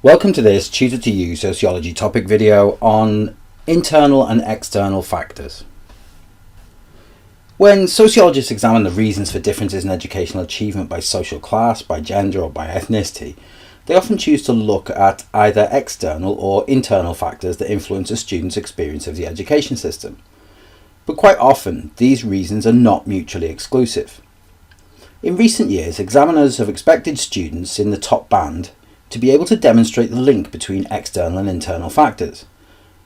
Welcome to this Tutor to You sociology topic video on internal and external factors. When sociologists examine the reasons for differences in educational achievement by social class, by gender or by ethnicity, they often choose to look at either external or internal factors that influence a student's experience of the education system. But quite often, these reasons are not mutually exclusive. In recent years, examiners have expected students in the top band to be able to demonstrate the link between external and internal factors.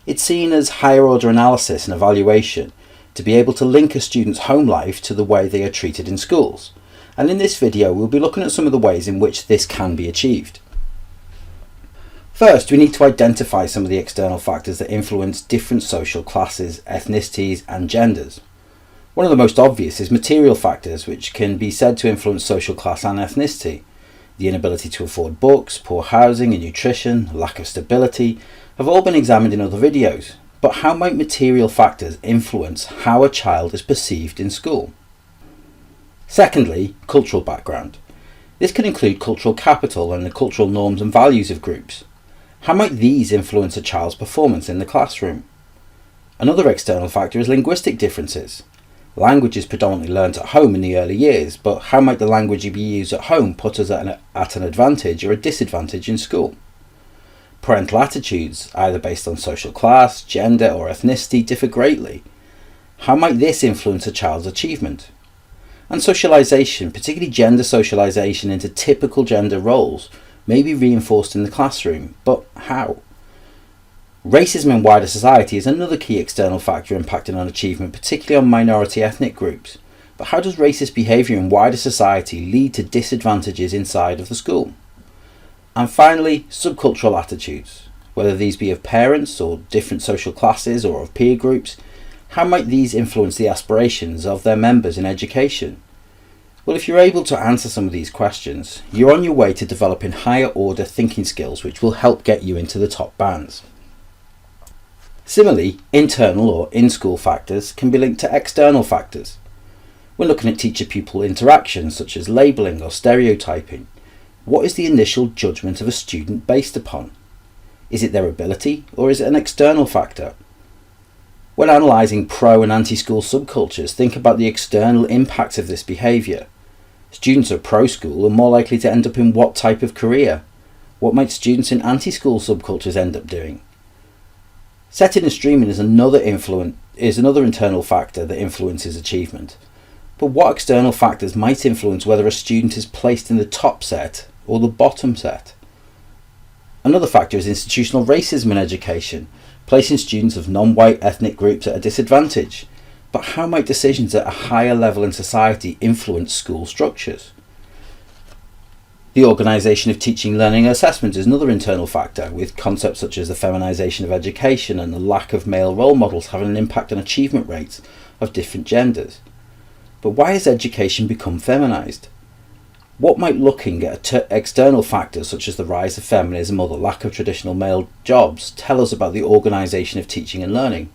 It's seen as higher order analysis and evaluation to be able to link a student's home life to the way they are treated in schools. And in this video, we'll be looking at some of the ways in which this can be achieved. First, we need to identify some of the external factors that influence different social classes, ethnicities, and genders. One of the most obvious is material factors, which can be said to influence social class and ethnicity. The inability to afford books, poor housing and nutrition, lack of stability have all been examined in other videos. But how might material factors influence how a child is perceived in school? Secondly, cultural background. This can include cultural capital and the cultural norms and values of groups. How might these influence a child's performance in the classroom? Another external factor is linguistic differences. Language is predominantly learnt at home in the early years, but how might the language you use at home put us at an advantage or a disadvantage in school? Parental attitudes, either based on social class, gender or ethnicity, differ greatly. How might this influence a child's achievement? And socialization, particularly gender socialization into typical gender roles, may be reinforced in the classroom, but how? Racism in wider society is another key external factor impacting on achievement, particularly on minority ethnic groups. But how does racist behaviour in wider society lead to disadvantages inside of the school? And finally, subcultural attitudes, whether these be of parents or different social classes or of peer groups, how might these influence the aspirations of their members in education? Well, if you're able to answer some of these questions, you're on your way to developing higher order thinking skills which will help get you into the top bands. Similarly, internal or in-school factors can be linked to external factors. When looking at teacher-pupil interactions such as labelling or stereotyping, what is the initial judgment of a student based upon? Is it their ability or is it an external factor? When analysing pro and anti-school subcultures, think about the external impacts of this behaviour. Students of pro-school are more likely to end up in what type of career? What might students in anti-school subcultures end up doing? Setting and streaming is another internal factor that influences achievement. But what external factors might influence whether a student is placed in the top set or the bottom set? Another factor is institutional racism in education, placing students of non-white ethnic groups at a disadvantage. But how might decisions at a higher level in society influence school structures? The organisation of teaching, learning and assessment is another internal factor, with concepts such as the feminisation of education and the lack of male role models having an impact on achievement rates of different genders. But why has education become feminised? What might looking at external factors such as the rise of feminism or the lack of traditional male jobs tell us about the organisation of teaching and learning?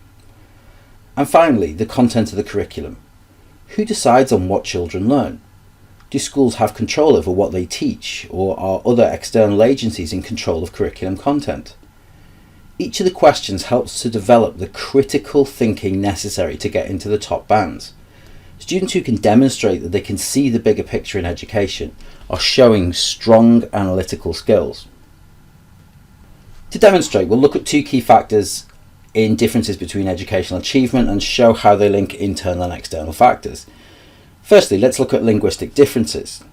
And finally, the content of the curriculum. Who decides on what children learn? Do schools have control over what they teach, or are other external agencies in control of curriculum content? Each of the questions helps to develop the critical thinking necessary to get into the top bands. Students who can demonstrate that they can see the bigger picture in education are showing strong analytical skills. To demonstrate, we'll look at two key factors in differences between educational achievement and show how they link internal and external factors. Firstly, let's look at linguistic differences.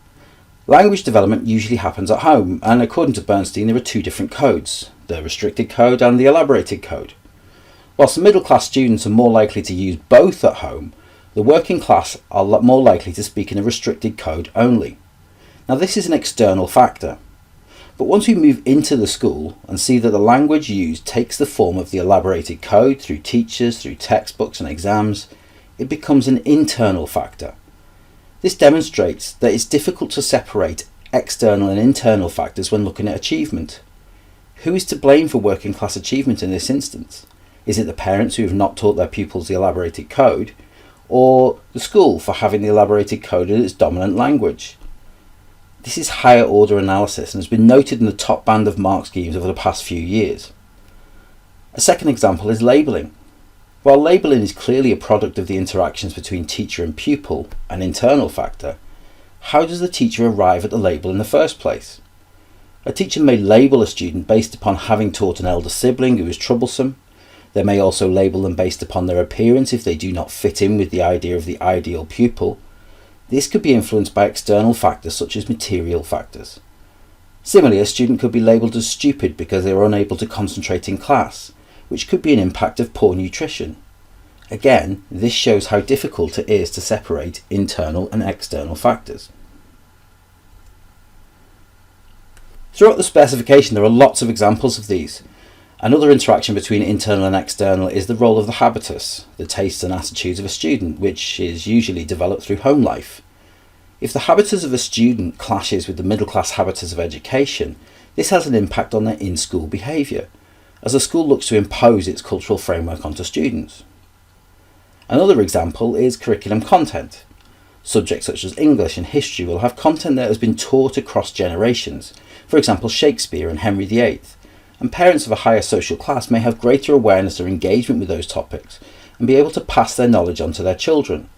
Language development usually happens at home, and according to Bernstein, there are two different codes, the restricted code and the elaborated code. Whilst the middle-class students are more likely to use both at home, the working class are more likely to speak in a restricted code only. Now, this is an external factor. But once we move into the school and see that the language used takes the form of the elaborated code through teachers, through textbooks and exams, it becomes an internal factor. This demonstrates that it's difficult to separate external and internal factors when looking at achievement. Who is to blame for working class achievement in this instance? Is it the parents who have not taught their pupils the elaborated code, or the school for having the elaborated code as its dominant language? This is higher order analysis and has been noted in the top band of mark schemes over the past few years. A second example is labelling. While labelling is clearly a product of the interactions between teacher and pupil, an internal factor, how does the teacher arrive at the label in the first place? A teacher may label a student based upon having taught an elder sibling who is troublesome. They may also label them based upon their appearance if they do not fit in with the idea of the ideal pupil. This could be influenced by external factors such as material factors. Similarly, a student could be labelled as stupid because they are unable to concentrate in class, which could be an impact of poor nutrition. Again, this shows how difficult it is to separate internal and external factors. Throughout the specification there are lots of examples of these. Another interaction between internal and external is the role of the habitus, the tastes and attitudes of a student, which is usually developed through home life. If the habitus of a student clashes with the middle class habitus of education, this has an impact on their in-school behaviour, as the school looks to impose its cultural framework onto students. Another example is curriculum content. Subjects such as English and history will have content that has been taught across generations, for example Shakespeare and Henry VIII, and parents of a higher social class may have greater awareness or engagement with those topics and be able to pass their knowledge on to their children.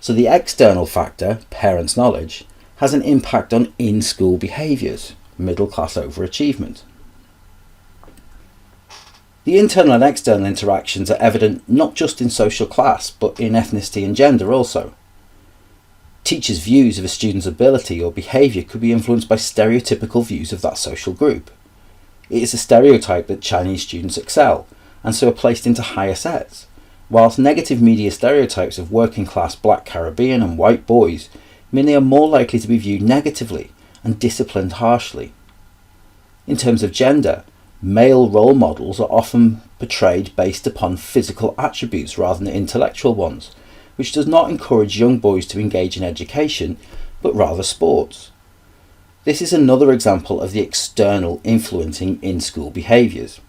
So the external factor, parents' knowledge, has an impact on in-school behaviours, middle class overachievement. The internal and external interactions are evident not just in social class but in ethnicity and gender also. Teachers' views of a student's ability or behaviour could be influenced by stereotypical views of that social group. It is a stereotype that Chinese students excel, and so are placed into higher sets, whilst negative media stereotypes of working class black Caribbean and white boys mean they are more likely to be viewed negatively and disciplined harshly. In terms of gender, male role models are often portrayed based upon physical attributes rather than intellectual ones, which does not encourage young boys to engage in education, but rather sports. This is another example of the external influencing in-school behaviours.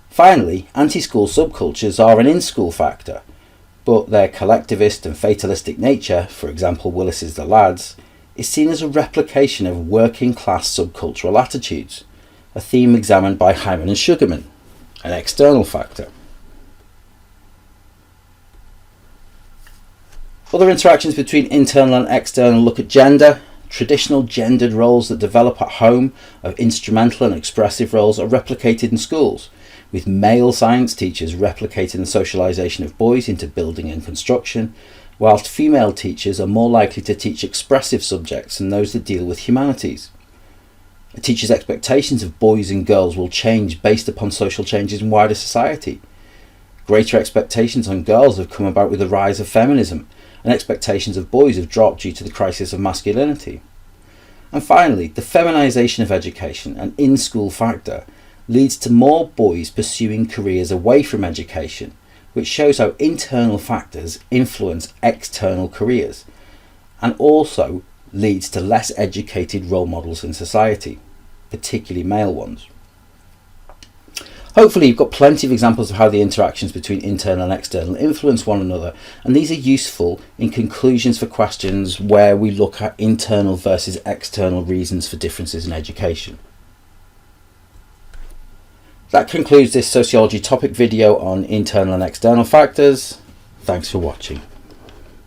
Finally, anti-school subcultures are an in-school factor, but their collectivist and fatalistic nature, for example Willis's The Lads, is seen as a replication of working class subcultural attitudes, a theme examined by Hyman and Sugarman, an external factor. Other interactions between internal and external look at gender. Traditional gendered roles that develop at home of instrumental and expressive roles are replicated in schools, with male science teachers replicating the socialization of boys into building and construction, whilst female teachers are more likely to teach expressive subjects than those that deal with humanities. A teacher's expectations of boys and girls will change based upon social changes in wider society. Greater expectations on girls have come about with the rise of feminism, and expectations of boys have dropped due to the crisis of masculinity. And finally, the feminisation of education, an in-school factor, leads to more boys pursuing careers away from education, which shows how internal factors influence external careers, and also leads to less educated role models in society, particularly male ones. Hopefully you've got plenty of examples of how the interactions between internal and external influence one another, and these are useful in conclusions for questions where we look at internal versus external reasons for differences in education. That concludes this sociology topic video on internal and external factors. Thanks for watching.